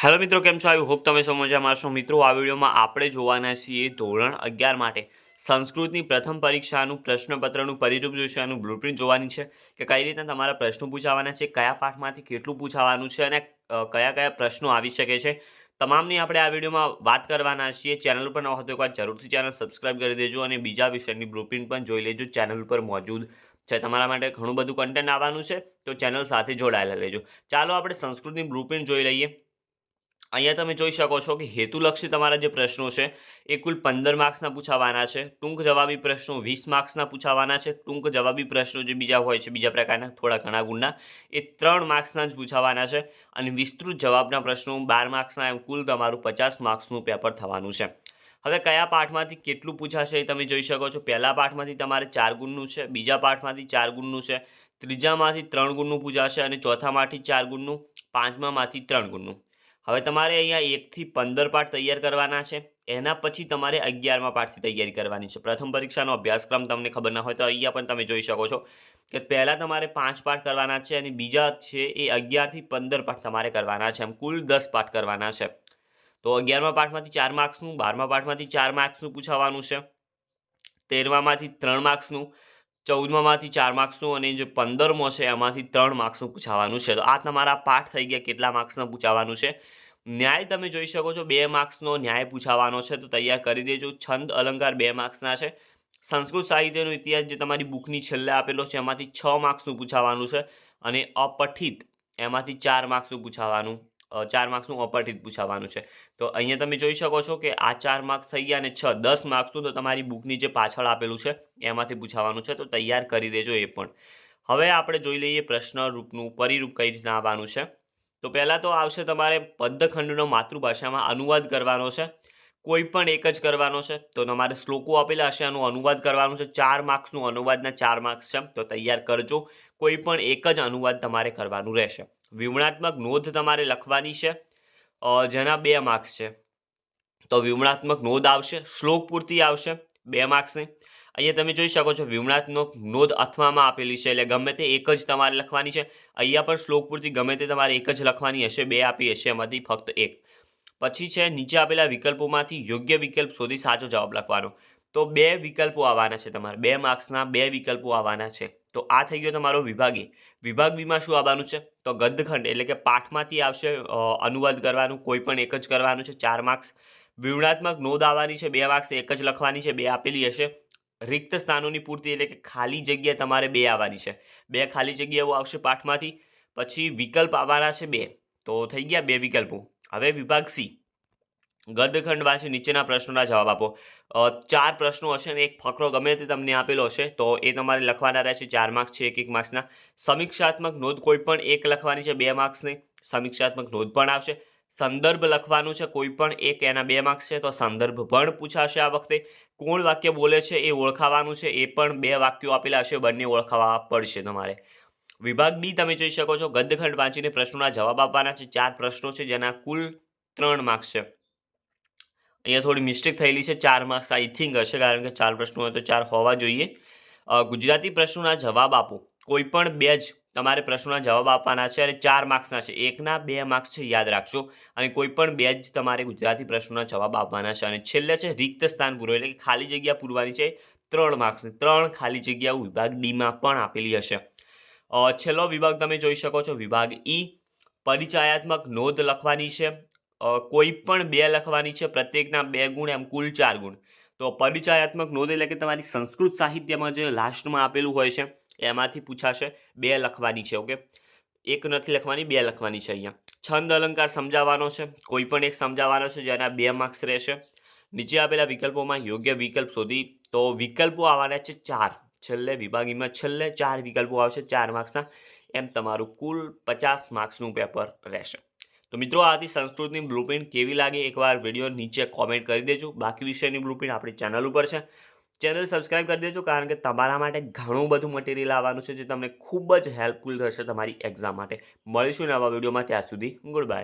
Hello મિત્રો, કેમ છો? આઈ હોપ તમે સૌ મજામાં છો. મિત્રો, આ વિડીયોમાં આપણે જોવાના છીએ ધોરણ 11 માટે સંસ્કૃતની પ્રથમ પરીક્ષાનું પ્રશ્નપત્રનું પરિરૂપ જોઈશું, બ્લુપ્રિન્ટ જોવાની છે કે કઈ રીતે તમારા પ્રશ્નો પૂછાવાના છે, કયા પાઠમાંથી કેટલું પૂછાવાનું છે અને કયા કયા પ્રશ્નો આવી શકે છે. તમામની આપણે આ વિડીયોમાં વાત કરવાના છીએ. ચેનલ ઉપર ન હોય તો એકવાર જરૂરથી ચેનલ સબસ્ક્રાઇબ કરી દેજો અને બીજા વિષયની બ્લુપ્રિન્ટ પણ જોઈ લેજો. ચેનલ ઉપર મોજૂદ છે, તમારા માટે ઘણું બધું કન્ટેન્ટ આવવાનું છે, તો ચેનલ સાથે જોડાયેલા રહેજો. ચાલો આપણે સંસ્કૃતની બ્લુપ્રિન્ટ જોઈ લઈએ. અહીંયા તમે જોઈ શકો છો કે હેતુલક્ષી તમારા જે પ્રશ્નો છે એ કુલ 15 માર્ક્સના પૂછાવાના છે. ટૂંક જવાબી પ્રશ્નો 20 માર્ક્સના પૂછાવાના છે. ટૂંક જવાબી પ્રશ્નો જે બીજા હોય છે, બીજા પ્રકારના થોડા ઘણા ગુણના, એ 3 માર્ક્સના જ પૂછાવાના છે. અને વિસ્તૃત જવાબના પ્રશ્નો 12 માર્ક્સના, એમ કુલ તમારું 50 માર્ક્સનું પેપર થવાનું છે. હવે કયા પાઠમાંથી કેટલું પૂછાશે એ તમે જોઈ શકો છો. પહેલા પાઠમાંથી તમારે 4 ગુણનું છે, બીજા પાઠમાંથી 4 ગુણનું છે, ત્રીજામાંથી 3 ગુણનું પૂછાશે અને ચોથામાંથી 4 ગુણનું, પાંચમામાંથી 3 ગુણનું. હવે તમારે અહીંયા 1 થી 15 પાઠ તૈયાર કરવાના છે. એના પછી તમારે 11મા પાઠથી તૈયારી કરવાની છે. પ્રથમ પરીક્ષાનો અભ્યાસક્રમ તમને ખબર ના હોય તો અહીંયા પણ તમે જોઈ શકો છો કે પહેલા તમારે 5 પાઠ કરવાના છે અને બીજા છે એ 11 થી 15 પાઠ તમારે કરવાના છે. એમ કુલ 10 પાઠ કરવાના છે. તો 11મા પાઠમાંથી 4 માર્ક્સનું, 12મા પાઠમાંથી 4 માર્ક્સનું પૂછાવાનું છે, 13મામાંથી 3 માર્ક્સનું, 14મામાંથી 4 માર્ક્સનું અને જે 15મો છે એમાંથી 3 માર્ક્સનું પૂછાવાનું છે. તો આ તમારા પાઠ થઈ ગયા કેટલા માર્ક્સનું પૂછાવાનું છે. ન્યાય તમે જોઈ શકો છો 2 માર્ક્સનો ન્યાય પૂછાવાનો છે, તો તૈયાર કરી દેજો. છંદ અલંકાર 2 માર્ક્સના છે. સંસ્કૃત સાહિત્યનો ઇતિહાસ જે તમારી બુકની છેલ્લે આપેલો છે એમાંથી 6 માર્ક્સનું પૂછાવાનું છે અને અપઠિત એમાંથી 4 માર્ક્સનું પૂછાવાનું, 4 માર્ક્સનું અપઠિત પૂછાવાનું છે. તો અહીંયા તમે જોઈ શકો છો કે આ 4 માર્ક્સ થઈ ગયા અને 10 માર્ક્સનું તો તમારી બુકની જે પાછળ આપેલું છે એમાંથી પૂછાવાનું છે, તો તૈયાર કરી દેજો એ પણ. હવે આપણે જોઈ લઈએ પ્રશ્ન રૂપનું પરિરૂપ કઈ રીતના આવવાનું છે. તો પહેલાં તો આવશે તમારે પદ્યખંડનો માતૃભાષામાં અનુવાદ કરવાનો છે. કોઈ પણ એક જ કરવાનો છે. તો તમારે શ્લોકો આપેલા હશે, આનો અનુવાદ કરવાનો છે. 4 માર્ક્સનું અનુવાદના 4 માર્ક્સ છે, તો તૈયાર કરજો. કોઈ પણ એક જ અનુવાદ તમારે કરવાનું રહેશે. વિવરણાત્મક નોંધ તમારે લખવાની છે, જેના 2 માર્ક્સ છે. તો વિવરણાત્મક નોંધ આવશે, શ્લોક પૂર્તિ આવશે 2 માર્ક્સની. અહીંયા તમે જોઈ શકો છો વિવરણાત્મક નોંધ અથવામાં આપેલી છે, એટલે ગમે તે એક જ તમારે લખવાની છે. અહીંયા પણ શ્લોક પૂર્તિ ગમે તે તમારે એક જ લખવાની હશે, 2 આપી હશે એમાંથી ફક્ત એક. પછી છે નીચે આપેલા વિકલ્પોમાંથી યોગ્ય વિકલ્પ શોધી સાચો જવાબ લખવાનો. તો 2 વિકલ્પો આવવાના છે તમારે, 2 માર્ક્સના 2 વિકલ્પો આવવાના છે. તો આ થઈ ગયો તમારો વિભાગ એ. વિભાગ બીમાં શું આવવાનું છે? તો ગદ્યખંડ એટલે કે પાઠમાંથી આવશે અનુવાદ કરવાનું, કોઈ પણ એક જ કરવાનું છે, 4 માર્ક્સ. વિવરણાત્મક નોંધ આવવાની છે, 2 માર્ક્સ, એક જ લખવાની છે, 2 આપેલી હશે. રિક્ત સ્થાનોની પૂર્તિ એટલે કે ખાલી જગ્યા તમારે 2 આવવાની છે, 2 ખાલી જગ્યાઓ આવશે પાઠમાંથી. પછી વિકલ્પ આવવાના છે 2, તો થઈ ગયા 2 વિકલ્પો. હવે વિભાગ સી, ગદ્યખંડ વાંચી નીચેના પ્રશ્નોના જવાબ આપો. 4 પ્રશ્નો હશે અને એક ફકરો ગમે તે તમને આપેલો હશે, તો એ તમારે લખવાના રહેશે. 4 માર્ક્સ છે, એક માર્ક્સના. સમીક્ષાત્મક નોંધ કોઈ પણ એક લખવાની છે, 2 માર્ક્સની. સમીક્ષાત્મક નોંધ પણ આવશે. સંદર્ભ લખવાનું છે કોઈ પણ એક, એના 2 માર્ક્સ છે, તો સંદર્ભ પણ પૂછાશે આ વખતે. કોણ વાક્ય બોલે છે એ ઓળખાવાનું છે, એ પણ 2 વાક્યો આપેલા હશે, બંને ઓળખાવા પડશે તમારે. વિભાગ બી તમે જોઈ શકો છો, ગદ્યખંડ વાંચીને પ્રશ્નોના જવાબ આપવાના છે. 4 પ્રશ્નો છે જેના કુલ 3 માર્ક્સ છે. અહીંયા થોડી મિસ્ટેક થયેલી છે, 4 માર્ક્સ આઈ થિંક હશે, કારણ કે 4 પ્રશ્નો હોય તો 4 હોવા જોઈએ. ગુજરાતી પ્રશ્નોના જવાબ આપો. કોઈ પણ 2 જ તમારે પ્રશ્નોના જવાબ આપવાના છે અને 4 માર્ક્સના છે. એકના 2 માર્ક્સ છે, યાદ રાખજો. અને કોઈ પણ 2 જ તમારે ગુજરાતી પ્રશ્નોના જવાબ આપવાના છે. અને છેલ્લે છે રિક્ત સ્થાન પૂરો, એટલે કે ખાલી જગ્યા પૂરવાની છે, 3 માર્ક્સની. 3 ખાલી જગ્યાઓ વિભાગ ડીમાં પણ આપેલી હશે. છેલ્લો વિભાગ તમે જોઈ શકો છો, વિભાગ ઈ. પરિચયાત્મક નોંધ લખવાની છે, કોઈ પણ 2 લખવાની છે, પ્રત્યેકના 2 ગુણ, એમ કુલ 4 ગુણ. તો પરિચયાત્મક નોંધ એટલે કે તમારી સંસ્કૃત સાહિત્યમાં જે લાસ્ટમાં આપેલું હોય છે એમાંથી પૂછાશે. 2 લખવાની છે, ઓકે. એક નથી લખવાની, 2 લખવાની છે. અહીંયા છંદ અલંકાર સમજાવવાનો છે, કોઈ પણ એક સમજાવવાનો છે, જેના 2 માર્ક્સ રહેશે. નીચે આપેલા વિકલ્પોમાં યોગ્ય વિકલ્પ શોધી. તો વિકલ્પો આવવાના છે 4. છેલ્લે વિભાગીમાં છેલ્લે 4 વિકલ્પો આવશે, 4 માર્ક્સના. એમ તમારું કુલ 50 માર્ક્સનું પેપર રહેશે. તો મિત્રો, આથી સંસ્કૃતની બ્લુપ્રિન્ટ કેવી લાગે એકવાર વિડીયો નીચે કોમેન્ટ કરી દેજો. બાકી વિષયની બ્લુપ્રિન્ટ આપણી ચેનલ ઉપર છે, ચેનલ સબસ્ક્રાઇબ કરી દેજો, કારણ કે તમારા માટે ઘણું બધું મટીરિયલ આવવાનું છે જે તમને ખૂબ જ હેલ્પફુલ થશે તમારી એક્ઝામ માટે. મળીશું નવા વિડીયોમાં, ત્યાં સુધી ગુડ બાય.